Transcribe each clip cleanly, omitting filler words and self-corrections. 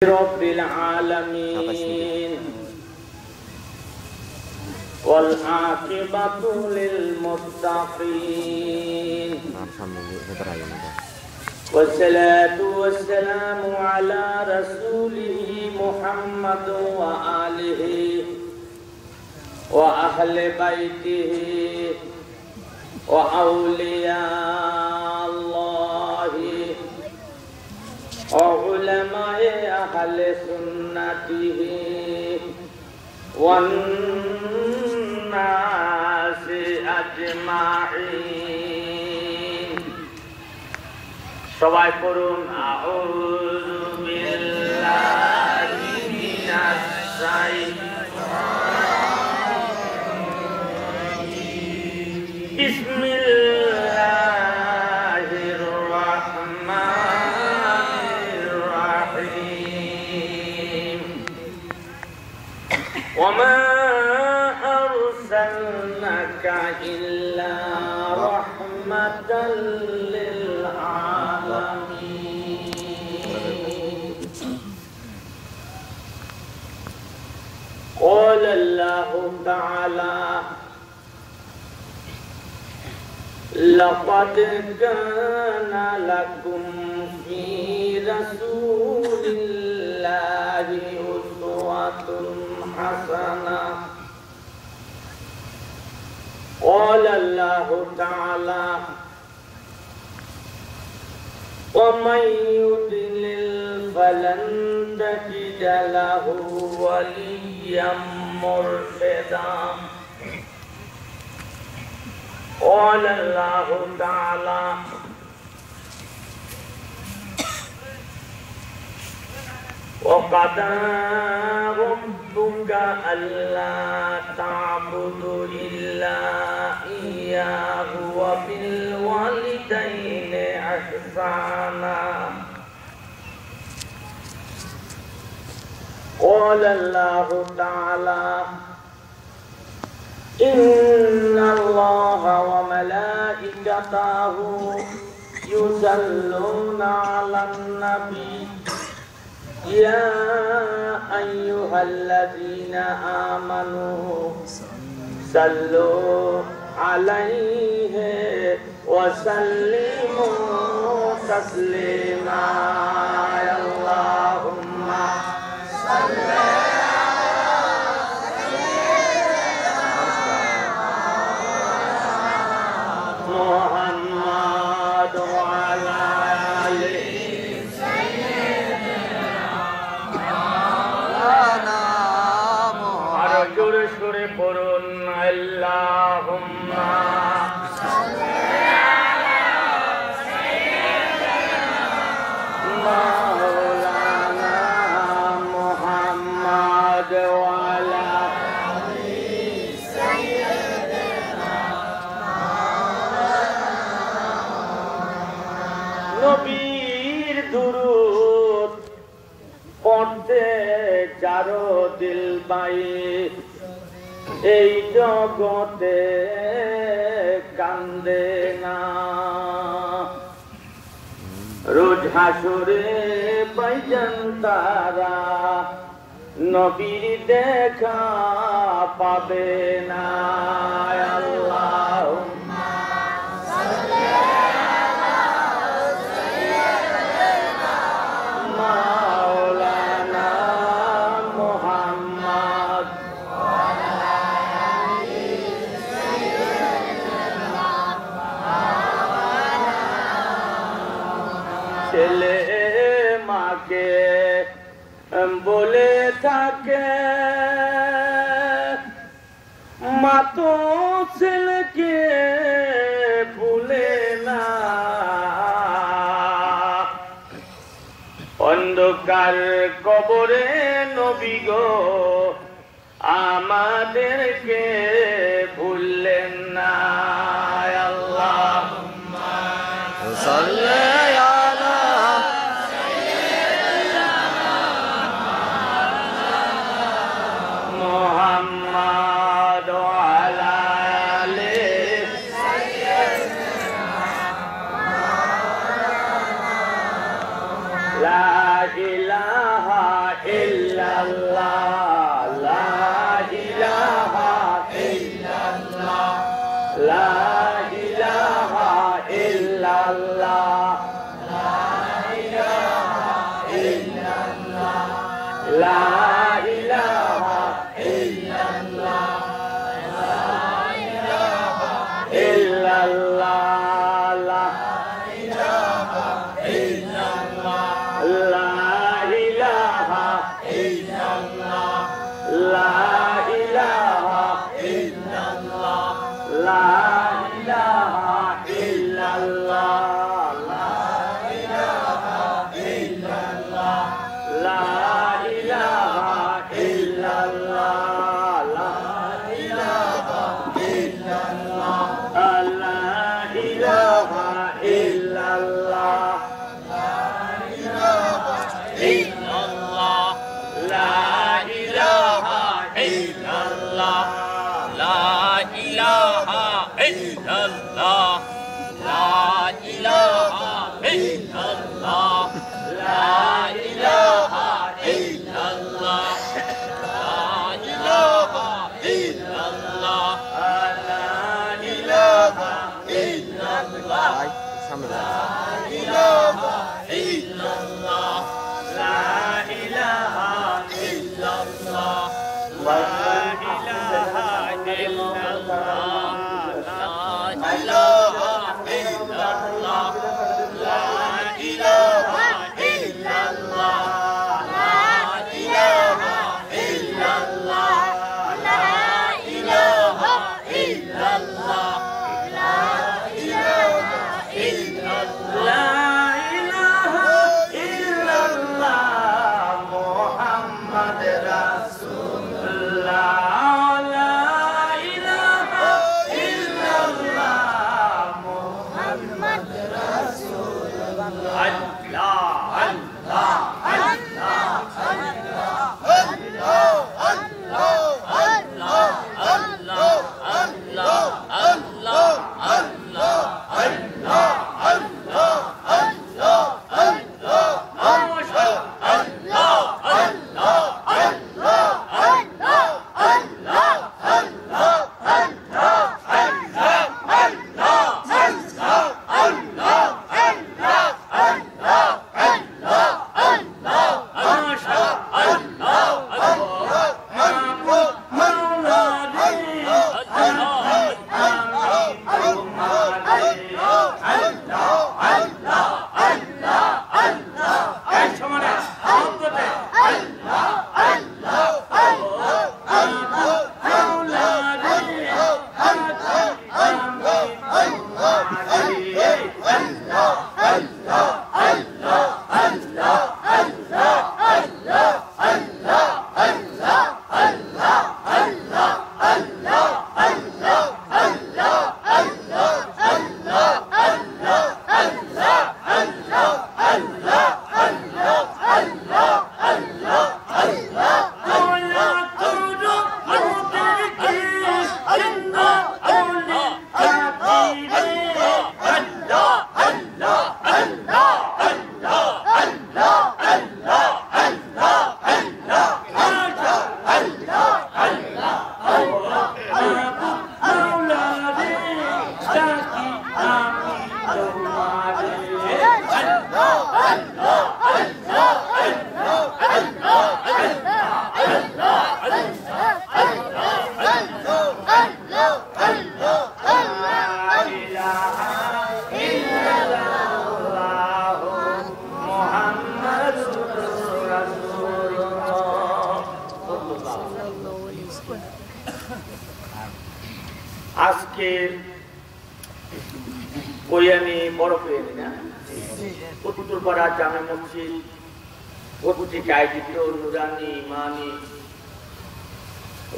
رب العالمين والعاقبة للمتقين والصلاة والسلام على رسوله محمد وآله وأهل بيته وأولياء الله وعلماء أهل سنته والناس أجمعين সবাই পড়ুন আউযু বিল্লাহি মিনাশ শাইতানির বিসমিল্লাহির রাহমানির রাহিম ওমা আরসালনাকা ইল্লা রাহমাতাল লিল قال الله تعالى لقد كان لكم في رسول الله أسوة حسنة قال الله تعالى ومن يضلل فلن تجد له وليا مرشدا قال الله تعالى وقضى ربك ألا تعبدوا إلا إياه وبالوالدين إحسانا قال الله تعالى إن الله وملائكته يصلون على النبي يا أيها الذين آمنوا صلوا عليه وسلموا تسليما اللهم صل محمد وعلى آله জোরে সরে পড়ুন আল্লাহুম্মা সাল্লি আলা সাইয়্যিদিনা মাওলানা মুহাম্মদ ওয়া আলা আলি সাইয়্যিদিনা নবীর দুরূদ পড়তে যারো দিল বাই এই জগতে কান্দে না রোজ হাসরে পাইজান তারা নবীর দেখা পাবে না আল্লাহুম্মা সাল্লি আলা সাইয়্যিদিনা মাওলানা মুহাম্মদ ছেলে মাকে বলে থাকে মা তো ছেলেকে ভুলে না অন্ধকার কবরে নবী গো আমাদেরকে ভুললেন না আল্লাহুম্মা সাল্লি محمد وعلى آله سيدنا لا إله লা ইলাহা ইল্লাল্লাহ লা ইলাহা ইল্লাল্লাহ লা ইলাহা ইল্লাল্লাহ লা ইলাহা ইল্লাল্লাহ লা ইলাহা ইল্লাল্লাহ লা ইলাহা ইল্লাল্লাহ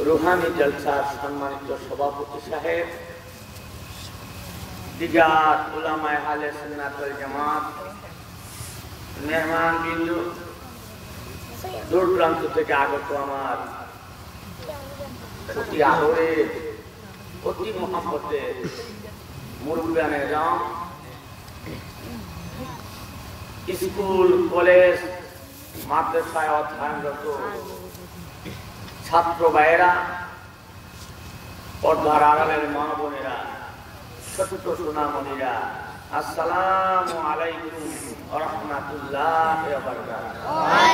রুহানি জলসার সম্মানিত সভাপতি সাহেব, দিগার উলামায়ে আহলে সুন্নাত ওয়াল জামাত, মেহমান বিন্দু, দূর প্রান্ত থেকে আগত আমার অতি আদরের অতি মহব্বতের মুরব্বিয়ানেরাম, স্কুল কলেজ মাদ্রাসায় অধ্যয়নরত ছাত্র ভাইয়েরা, পর্দার আড়ালের মা বোনেরা, ছোট্ট সোনামণিরা, আসসালামু আলাইকুম ওয়া রাহমাতুল্লাহি ওয়া বারাকাতুহু।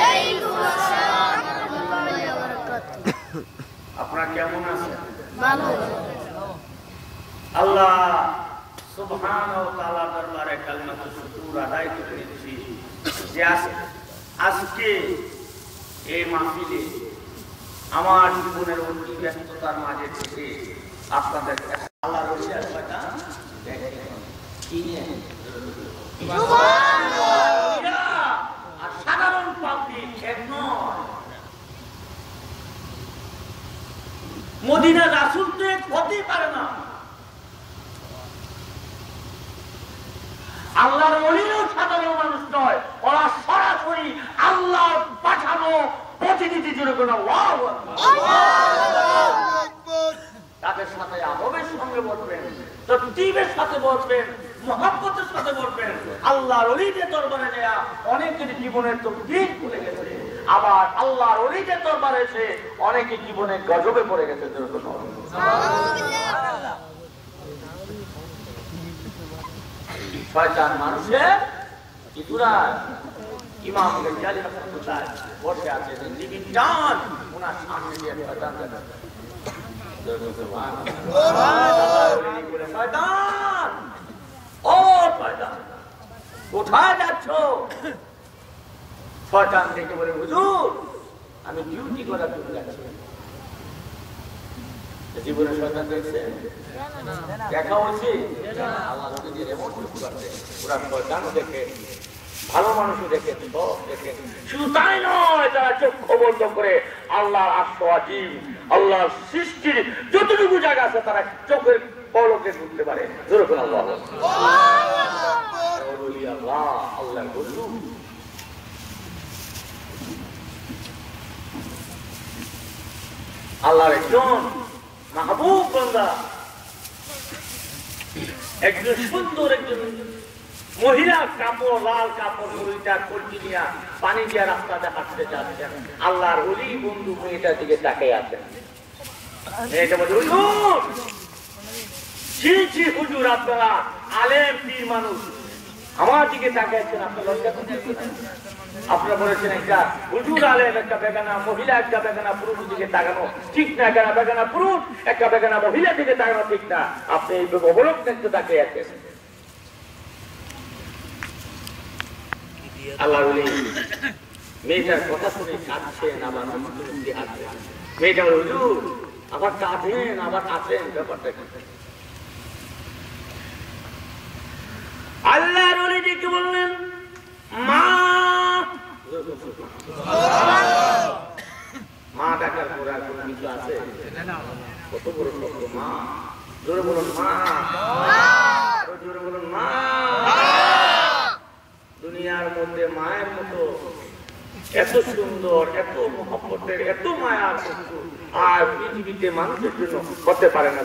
কেমন আছেন? আল্লাহ সুবহানাহু ওয়া তাআলা দরবারে কালিমাতু শুকর আদায় করেছি যে আজকে এই মাহফিলে আমার জীবনের অতি ব্যস্ততার মাঝে থেকে আপনাদের আল্লাহর রসিয়ার কথা কি নিয়ে আর সাধারণ পাবলিক এক নয়, মদিনা রাসূল তো হতেই পারে না, আল্লাহর ওলিও সাধারণ মানুষ নয়, ওরা সরাসরি আল্লাহ পাঠানো প্রতিনিধি জুড়ে কোনো তাদের সাথে আদবের সঙ্গে বলবেন, তরতিবের সাথে বলবেন, মহব্বতের সাথে বলবেন। আল্লাহর ওলিদের দরবারে নেয়া অনেকের জীবনের তকদীর ভুলে গেছে, আবার আল্লাহর ওলিদের দরবারে এসে অনেকে জীবনে গজবে পড়ে গেছে। শয়তান মানুষের কিছুরা ইমাম গাজ্জালী রাহমাতুল্লাহ বসে আছে, জীবিত জান ওনার সামনে দিয়ে শয়তান শয়তান, ও শয়তান কোথায় যাচ্ছ? শয়তান দেখে বলে, হুজুর আমি ডিউটি করার জন্য যাচ্ছি। জীবনে শয়তান দেখছে দেখা হচ্ছে, আল্লাহ নবীজির এমন কিছু আছে, ওরা শয়তানও দেখে, ভালো মানুষও দেখে, সব দেখে। শুধু তাই নয়, তারা চক্ষু বন্ধ করে আল্লাহর আরশ আজিম, আল্লাহর সৃষ্টির যতটুকু জায়গা আছে তারা চোখের পলকে ঢুকতে পারে। যেরকম আল্লাহ আল্লাহ বললুম আল্লাহর একজন মাহবুব বান্দা, একজন সুন্দর একজন মহিলা, কাপড় লাল কাপড় পরিটা কলকি নিয়ে পানি দিয়া রাস্তাতে হাঁটতে যাচ্ছেন। আল্লাহর ওলি বন্ধু মেয়েটার দিকে তাকিয়ে আছেন। মেয়েটা বলছে, হুজুর জি জি হুজুর, আপনারা আলেম পীর মানুষ, আমার দিকে তাকিয়েছেন, আপনার লজ্জা করছেন? আপনারা বলেছেন একটা হুজুর আলেম, একটা বেগানা মহিলা, একটা বেগানা পুরুষ দিকে তাকানো ঠিক না, একটা বেগানা পুরুষ একটা বেগানা মহিলা দিকে তাকানো ঠিক না, আপনি এই অবলোক দেখতে তাকিয়ে আছেন। আল্লাহ মেয়েটার কথা শুনে কাঁদছেন, আবার মেয়েটা বলে, হুজুর আবার কাঁদেন আবার কাঁদেন, ব্যাপারটা কি? আল্লাহর ওলি ডেকে বললেন, মা। মা ডাকার পরে আর কোনো কিছু আছে? কত বড় শব্দ মা, জোরে বলুন মা, জোরে বলুন মা। দুনিয়ার মধ্যে মায়ের মতো এত সুন্দর, এত মহব্বতের, এত মায়ার আর পৃথিবীতে মানুষের জন্য হতে পারে না।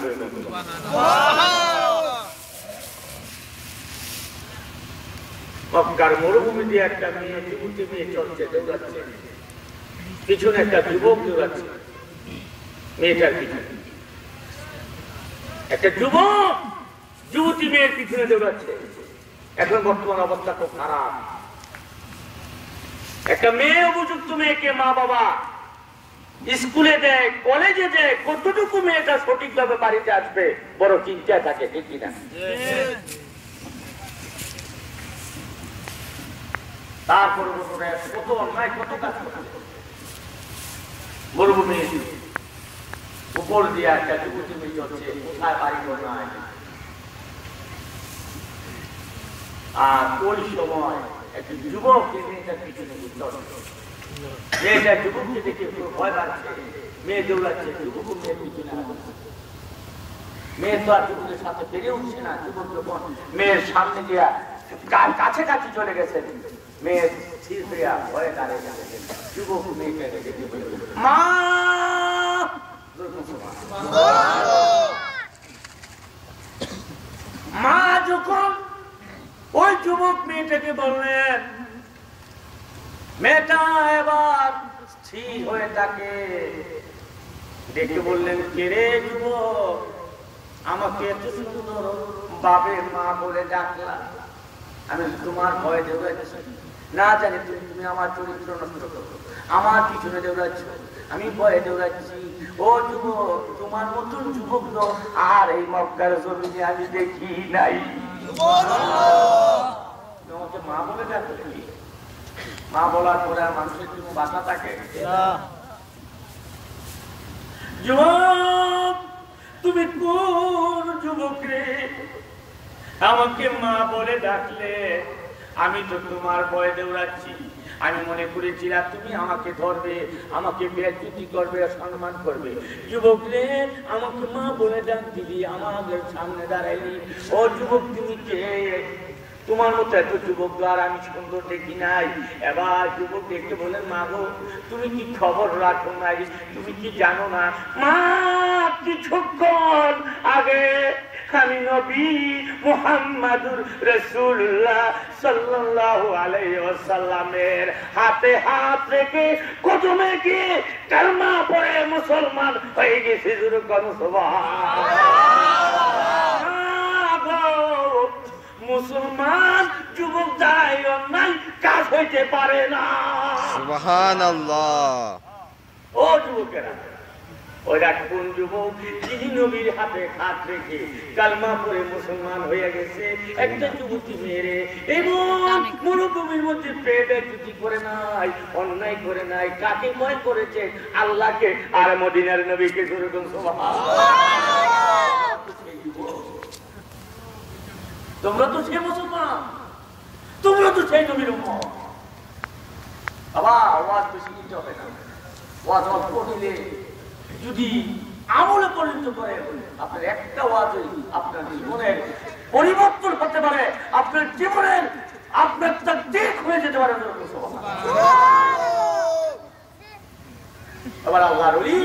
মক্কার মরুভূমি দিয়ে একটা মেয়ে, যুবতী মেয়ে চলছে, দৌড়াচ্ছে, পিছনে একটা যুবক দৌড়াচ্ছে, মেয়েটার পিছনে একটা যুবক যুবতী মেয়ের পিছনে দৌড়াচ্ছে। এখন বর্তমান অবস্থা খুব খারাপ। একটা মেয়ে, উপযুক্ত মেয়েকে মা বাবা স্কুলে দেয়, কলেজে দেয়, কতটুকু মেয়েটা সঠিকভাবে বাড়িতে আসবে বড় চিন্তা থাকে, ঠিক কিনা? তারপরে কত অন্যায়, কত কাজ করছে। মরুভূমি উপর দিয়ে একটা যুবতী মেয়ে চলছে, কোথায় বাড়ি ঘর নাই। আর ওই সময় একটি যুবক মেয়েটার পিছনে মেয়েটা যুবককে দেখে ভয় পাচ্ছে, মেয়ে দৌড়াচ্ছে, যুবক মেয়ের পিছনে। মেয়ে তো আর যুবকের সাথে পেরে উঠছে না। যুবক যখন মেয়ের সামনে দিয়া কাছাকাছি চলে গেছে, মেয়ের স্থির হইয়া ভয়ে দাঁড়িয়ে গেছে। যুবক মেয়েকে দেখে মা। মা যখন ওই যুবক মেয়েটাকে বললেন, মেয়েটা এবার স্থির হয়ে তাকে ডেকে বললেন, কে রে যুবক, আমাকে এত সুন্দর বাবে মা বলে ডাকলা, আমি তোমার ভয়ে দৌড়াচ্ছি, না জানি তুমি আমার চরিত্র নষ্ট করো, আমার পিছনে দৌড়াচ্ছ, আমি ভয়ে দৌড়াচ্ছি। ও যুবক, তোমার মতন যুবক তো আর এই মক্কার জমিনে আমি দেখি নাই। তোমাকে মা বলে ডাকলে কি? মা বলার পরে আর মানুষের কোনো বাধা থাকে? যুবক, তুমি কোন যুবক রে? আমাকে মা বলে ডাকলে। আমি তো তোমার ভয়ে দৌড়াচ্ছি। আমি মনে করেছিলাম তুমি আমাকে ধরবে, আমাকে বেয়াদবি করবে, সম্মান করবে। যুবক রে, আমাকে মা বলে ডাক দিলি, আমাদের সামনে দাঁড়াইলি। ও যুবক, তুমি কে? তোমার মতো এত যুবক আর আমি সুন্দর দেখি নাই। এবার যুবক দেখতে বলেন, মা গো, তুমি কি খবর রাখো নাই? তুমি কি জানো না মা, কিছুক্ষণ আগে আমি নবী মুহাম্মাদুর রাসূলুল্লাহ সাল্লাল্লাহু আলাইহি ওয়াসাল্লামের হাতে হাত রেখে কদমে গিয়ে কালমা পড়ে মুসলমান হয়ে গেছি। মুসলমান যুবক যাই অন্যায় কাজ হইতে পারে না। সুবহানাল্লাহ। ও যুবকেরা, ওরা কোন যুবক যিনি নবীর হাতে হাত রেখে কালমা পড়ে মুসলমান হয়ে গেছে? একটা যুবতী মেয়েরে এবং মরুভূমির মধ্যে পেটে চুটি করে নাই, অন্যায় করে নাই। কাকে ভয় করেছে? আল্লাহকে আর মদিনার নবীকে। তোমরা তো সেই মুসলমান, তোমরা তো সেই নবীর উম্মত। আবার ওয়াজ বেশি নিতে হবে না। ওয়াজ পড়লে যদি আমলে পরিণত করে, আপনার একটা ওয়াজই আপনার জীবনের পরিবর্তন হতে পারে, আপনার জীবনের আপনার তাকদীর হয়ে যেতে পারে। আবার আল্লাহর ওলি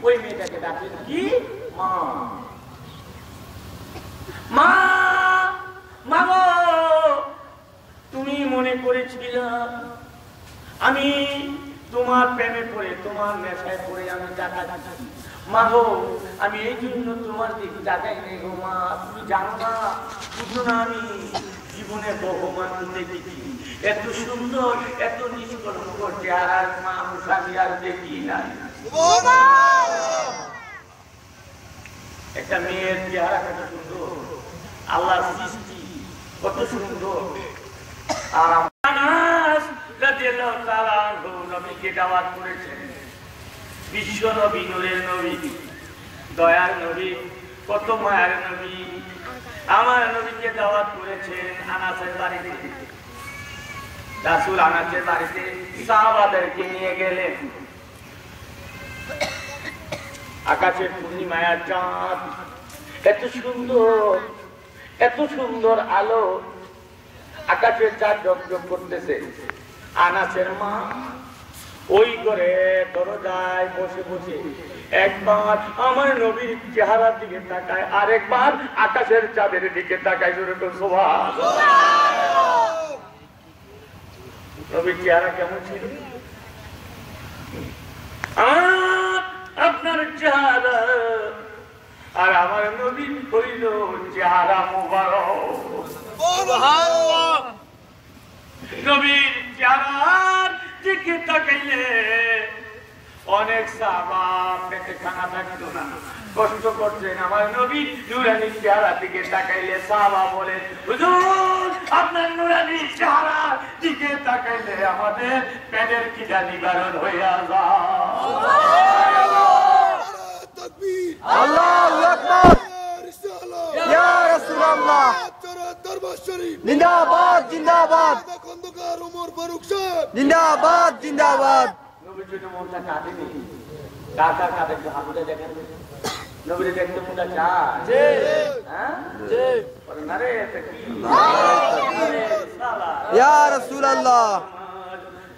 ওই মেয়েটাকে ডাকেন কি? মা। মা, মা গো, তুমি মনে করেছিল আমি তোমার প্রেমে পড়ে, তোমার নেশায় পড়ে আমি টাকা দিচ্ছি। মা গো, আমি এই জন্য তোমার দিকে টাকাই নেই গো মা। তুমি জানো না, বুঝো না, আমি জীবনে বহু মানুষ দেখেছি এত সুন্দর, এত নিষ্কলঙ্ক চেহারার মানুষ আমি আর দেখি নাই। একটা মেয়ের চেহারা কত সুন্দর, আল্লাহর সৃষ্টি কত সুন্দর। আর নবীকে দাওয়াত করেছেন, বিশ্ব নবী, নূরের নবী, দয়ার নবী, কত মায়ের নবী। আমার নবীকে দাওয়াত করেছেন আনাসের বাড়িতে। রাসূল আনাসের বাড়িতে সাহাবাদেরকে নিয়ে গেলেন। আকাশের পূর্ণিমার চাঁদ, এত সুন্দর, এত সুন্দর আলো, আকাশের চাঁদ ঝকঝক করতেছে। আনাসের মা ওই করে দরজায় বসে বসে একবার আমার নবীর চেহারার দিকে তাকায়, আরেকবার আকাশের চাঁদের দিকে তাকায়। নবীর চেহারা কেমন ছিল? আপনার চেহারা আর আমার নবীর হইল চেহারা মুবারক। নবীর চেহারার দিকে তাকাইলে অনেক সাহাবা পেটে খানা থাকতো না, কষ্ট করছেন। আমার নবী নূরানী চেহারার দিকে তাকাইলে সাহাবা বলেন, হুজুর আপনার নূরানী চেহারার দিকে তাকাইলে আমাদের পেটের খিদা নিবারণ হইয়া যায়। আল্লাহু আকবার, ইয়া রাসূলুল্লাহ, জিন্দাবাদ জিন্দাবাদ, খন্দকার ওমর ফারুক সাহেব জিন্দাবাদ জিন্দাবাদ। নবীর জন্য মনটা কাঁদেনি, কাকা কাঁদে হাতে দেখেন, নবীর দেখতে মনটা চায়। জি হ্যাঁ জি, বলেন আরে এটা কি? ইয়া রাসূলুল্লাহ,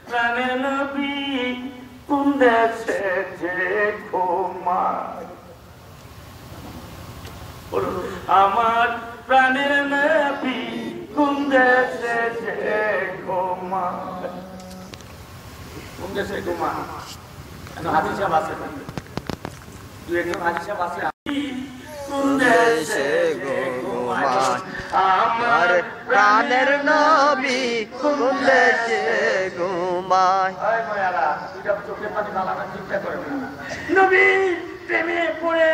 প্রাণের নবী কোন দেশে যে ঘুমায়, আমার প্রাণের নবী কোন দেশে যে ঘুমায়, কোন দেশে ঘুমায়? হাদিস সাহেব আছে, দুই একজন হাদিস সাহেব আছে। কোন দেশে ঘুমায় আমার প্রাণের নবী কোন দেশে ঘুমায়। চোখের পানি বালানা চিন্তা করেন না। নবীর প্রেমে পড়ে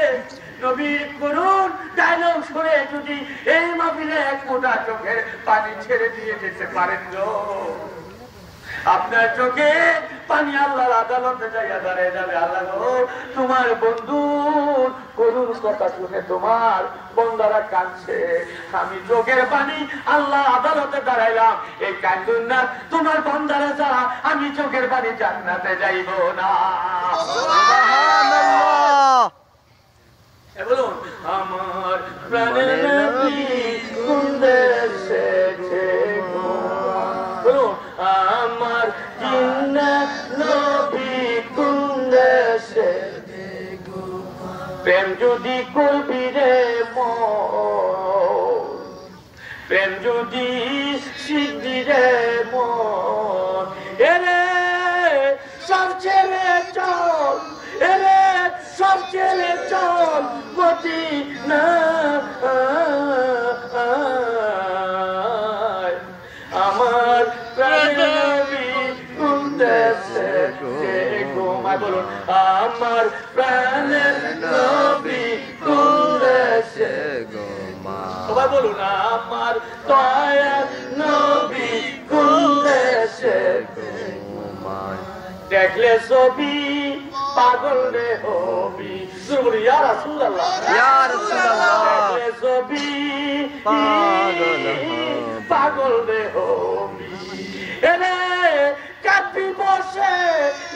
নবীর করুণ ডায়লগ শুনে যদি এই মাহফিলে এক ফোঁটা চোখের পানি ছেড়ে দিয়ে যেতে পারেন গো, আপনার চোখে পানি আল্লাহর আদালতে জায়গা দাঁড়িয়ে যাবে। আল্লাহ গো, তোমার বন্ধুর করুণ কথা শুনে তোমার বন্দারা কাঁদছে, আমি চোখের পানি আল্লাহ আদালতে দাঁড়াইলাম, এই কান্দুন না তোমার বন্দারা ছাড়া আমি চোখের পানি জান্নাতে যাইব না। বলুন, আমার প্রাণের নবী কোন দেশে গো, বলুন আমার জিন্নাত নবী কোন দেশে গো, প্রেম যদি করবি রে মন, প্রেম যদি শিখবি রে মন, এরে সব ছেড়ে চল, এরে সব ছেড়ে চল মদিনা, আমার প্রাণী কোন দেশে গো, বলুন আমার প্রাণের নবী কোন দেশে গো, সবাই বলুন আমার দয়ার নবী কোন দেশে গো, দেখলে ছবি পাগল রে হবি, ইয়া রাসূলুল্লাহ, ইয়া রাসূলুল্লাহ, দেখলে ছবি পাগল রে হবি, এরে কাঁদবি বসে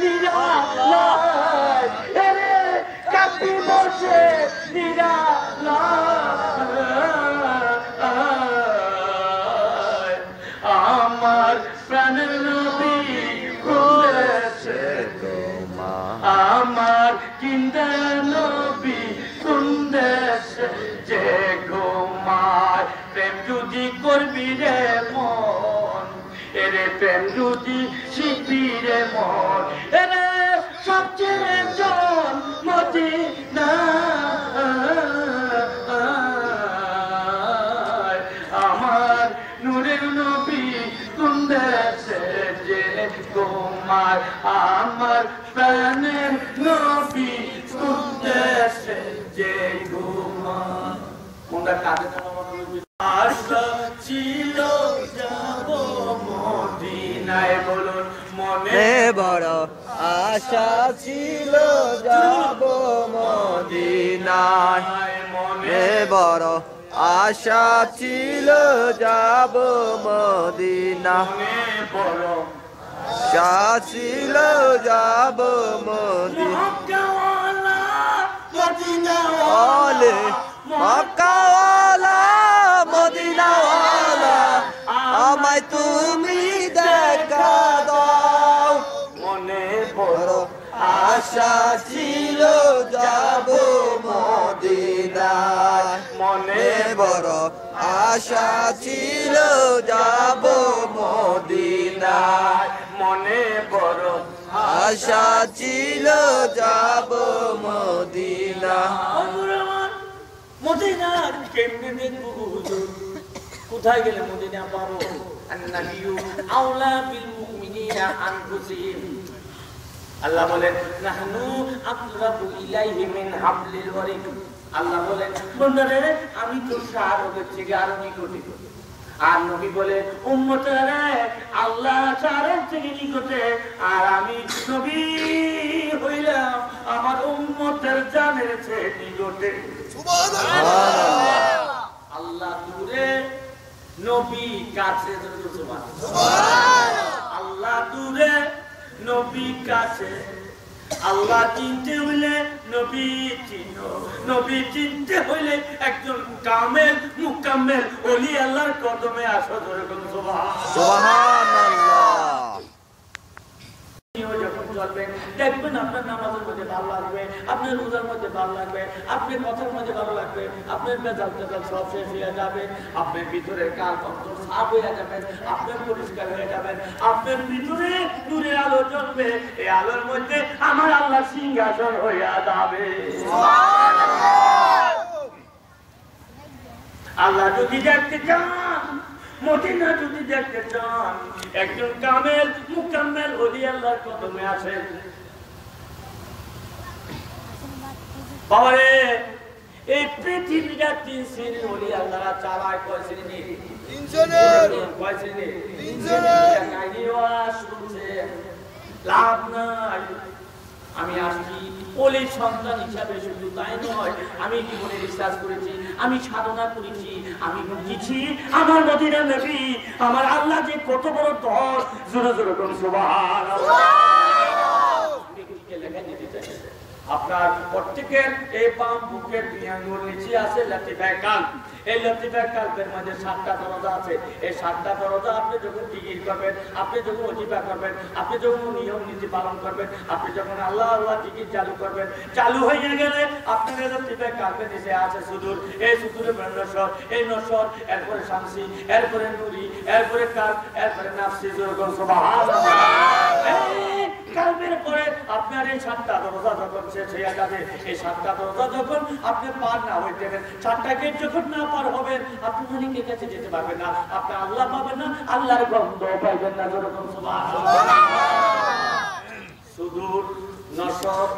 নিরালায়, এরে কাঁদবি বসে নিরালায়, আমার প্রাণের নবী কোন দেশে গো, আমার কিন্দা নবী কোন দেশে যে ঘুমায়, প্রেম যদি করবি রে মন, এরে প্রেম যদি শিখবি রে মন, এরে সবচেয়ে জন মদিনা, আমার নূরের নবী কোন দেশে যে ঘুমায়, আমার প্রাণের নবী কোন দেশে যে ঘুমায়। কোনটা কাজে আশা ছিল যাব মদিনায়, বলুন মনে বড় আশা ছিল যাব মদিনায়, মনে বড় আশা ছিল যাব মদিনায়, বড় আশা ছিল যাব মদিনায়, মক্কাওয়ালা মদিনাওয়ালা আমায় তুমি দেখা দাও, মনে বড় আশা ছিল যাব মদিনায়, মনে বড় আশা ছিল যাব মদিনায়, মনে বড় আশা ছিল যাব মদিনায়। মদিনার কেমনে দেখবো হুজুর, কোথায় গেলে মদিনা পাবো? আন্নাবিয়্যু আওলা বিল মুমিনিনা আনফুসিহিম, আল্লাহ বলেন নাহনু আকরাবু ইলাইহি মিন হাবলিল ওয়ারিদ, আল্লাহ বলেন বন্দারে আমি তো শাহরগের থেকে আরো নিকটে, আর নবী বলে উম্মতেরা আল্লাহ শাহরগ থেকে নিকটে, আর আমি নবী হইলাম আমার উম্মতের জানের চেয়ে নিকটে। আল্লাহ দূরে নবী কাছে, আল্লাহ দূরে নবী কাছে, আল্লাহ চিনতে হইলে নবী চিনো, নবী চিনতে হইলে একজন কামেল মুকাম্মেল ওলি আল্লাহর কদমে আসো, ধরে কোন সুবহানাল্লাহ। যখন চলবেন দেখবেন আপনার নামাজের মধ্যে ভালো লাগবে, আপনার রোজার মধ্যে ভালো লাগবে, আপনার কথার মধ্যে ভালো লাগবে, আপনার বেজাল টেজাল সব শেষ হয়ে যাবে, আপনার ভিতরের কাল অন্তর সাফ হয়ে যাবেন, আপনার পরিষ্কার হয়ে যাবেন, আপনার ভিতরে নূরের আলো জ্বলবে, এই আলোর মধ্যে আমার আল্লাহ সিংহাসন হইয়া যাবে। আল্লাহ যদি দেখতে চান, মদিনা যদি দেখতে চান, একজন কামেল মুকাম্মেল ওলি আল্লাহর কদমে আসেন, বাবারে এই পৃথিবীটা 3 শ্রেণীর ওলি আল্লাহরা চালায়। কয় শ্রেণী? 3 জনের। কয় শ্রেণী? 3 জনের। লাভ নাই। আমি আসছি ওলি সন্তান হিসাবে, শুধু তাই নয়, আমি জীবনে রিসার্চ করেছি, আমি সাধনা করেছি, আমি বুঝেছি আমার মদিনা নবী, আমার আল্লাহ যে কত বড় দশ। জোরে জোরে কোন সুবহানাল্লাহ। লেখা দিতে চাই আপনার প্রত্যেকের এই বাম বুকের 2 আঙ্গুল নিচে আছে লতিফা কাল। এই লতিফা কালবের মধ্যে 7টা দরজা আছে। এই 7টা দরজা আপনি যখন জিকির করবেন, আপনি যখন ওজিফা করবেন, আপনি যখন নিয়ম নীতি পালন করবেন, আপনি যখন আল্লাহ আল্লাহ জিকির চালু করবেন, চালু হয়ে গেলে আপনার লতিফা কালবের নিচে আছে সুদূর। এই সুদূরে নসর, এই নসর, এরপরে শামসি, এরপরে নুরি, এরপরে কাল, এরপরে নাফসি। যেরকম সুবহানাল্লাহ। কালবের পরে আপনার এই 7টা দরজা যখন শেষ হয়ে যাবে, এই 7টা দরজা যখন আপনি পার না হয়ে যাবেন, 7টা গেট যখন না পার হবেন, আপনি মালিকের কাছে যেতে পারবেন না, আপনি আল্লাহ পাবেন না, আল্লাহর গন্ধ পাইবেন না। যেরকম সুবহানাল্লাহ। সুদূর, নসর,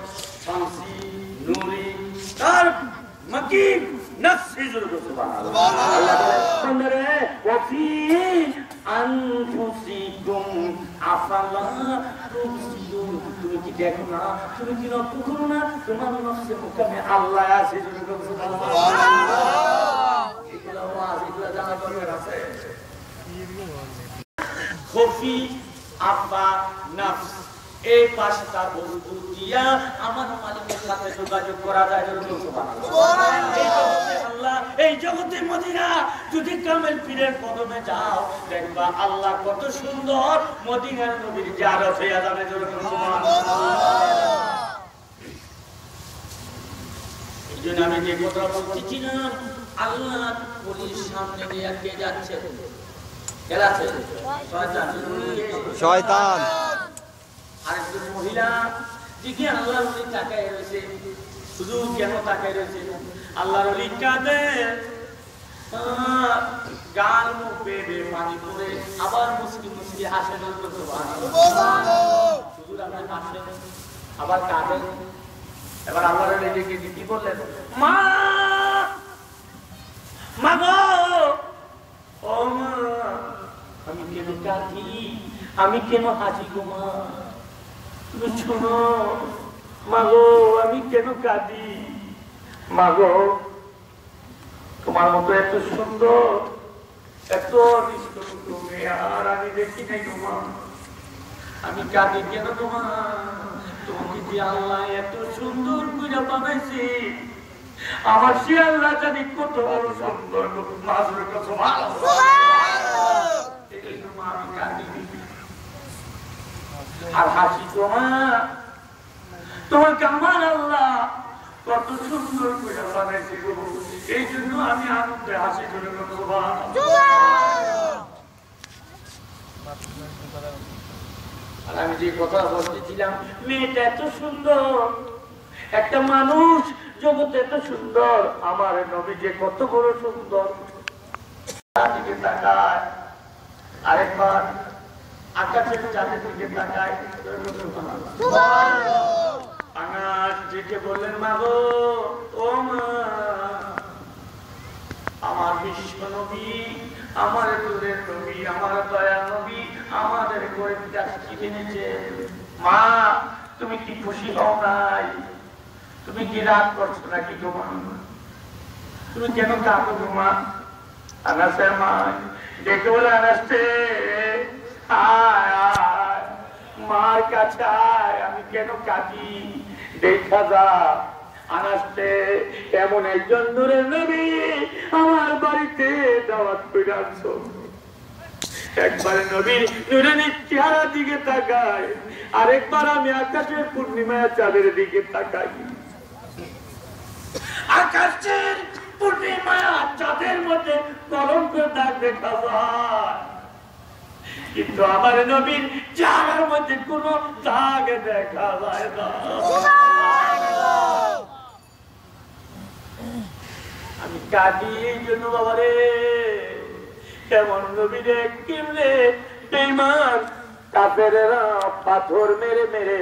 শামসি, নুরি, তার মাকিব, নাফসি। যেরকম সুবহানাল্লাহ। আল্লাহ বলেন ওয়াফি আনফুসিকুম আফালা তুবসিরুন। তুমি কি দেখো না, তুমি কি লক্ষ্য করো না, তোমার নফসের মুকামে আল্লাহ আছে। যেরকম সুবহানাল্লাহ। এগুলো ওয়াজ, এগুলো জানা দরকার আছে। খফি আফা নাফস, এই 5টা বস্তু দিয়া আমার মালিকের সাথে যোগাযোগ করা যায়। যেরকম সুবহানাল্লাহ। এই জগতে মদিনা যদি কামেল পীরের কদমে যাও, দেখবা আল্লাহ কত সুন্দর মদিনার নবীর জিয়ারত হয়ে যাবে। যেরকম সুবহানাল্লাহ। এই জন্য আমি যে কথা বলতেছিলাম, আল্লাহ ওলির সামনে দিয়ে কে যাচ্ছে? কে যাচ্ছে? শয়তান। আরেকজন মহিলা দিকে আল্লাহর ওলি তাকায় রয়েছে। শুধু কেন তাকায় রয়েছে? আল্লাহর ওলি কাঁদে, গাল মুখ বেয়ে পানি পড়ে, আবার মুস্কি মুস্কি হাসে। শুধু আপনার হাসেন, আবার কাঁদেন। এবার আল্লাহর ওলি দিকে কি বললেন? মা, মা গো, ও মা, আমি কেন কাঁদি, আমি কেন হাসি গো মা? তুমি শোনো মাগো, আমি কেন কাঁদি? মাগো, তোমার মতো এত সুন্দর, এত নিষ্ঠুর তুমি আর আমি দেখি নাই তোমা। আমি কাঁদি কেন তোমার? তোমাকে যে আল্লাহ এত সুন্দর করে বানাইছি, আমার সে আল্লাহ জানি কত বড় সুন্দর। মাঝের কথা ভালো আমি কাঁদি আর হাসি। তোমাকে আমার আল্লাহ কত সুন্দর করে বানাইছে, এই জন্য আমি আনন্দে হাসি করে। আর আমি যে কথা বলতেছিলাম, মেয়েটা এত সুন্দর, একটা মানুষ জগতে এত সুন্দর, আমার নবী যে কত বড় সুন্দর। দিকে তাকায়, আরেকবার আকাশের চাঁদের দিকে তাকায়। আকাশ দিকে বললেন, মা গো, ও মা, আমার বিশ্ব নবী, আমার দূরের নবী, আমার দয়ার নবী আমাদের গরিবটা কিনেছে। মা, তুমি কি খুশি হও নাই? তুমি কি রাগ করছো নাকি গো মা? তুমি কেন কাঁদো গো মা? আনাসের মা দেখে বলে, আনাসে আয় আয়, মার কাছে আয়, আমি কেন কাঁদি দেখা যা। আনাসে এমন একজন নূরের নবী আমার বাড়িতে দাওয়াত করে আনছো। একবারে নবীর নূরের চেহারা দিকে তাকায়, আরেকবার আমি আকাশের পূর্ণিমায় চাঁদের দিকে তাকাই। আকাশের পূর্ণিমায় চাঁদের মধ্যে কলঙ্কের দাগ দেখা যায়, কিন্তু আমার নবীর চেহারার মধ্যে কোন দাগ দেখা যায় না। আমি কাঁদি এই জন্য বাবারে, কেমন নবীরে কিনলে বেঈমান কাফেরেরা পাথর মেরে মেরে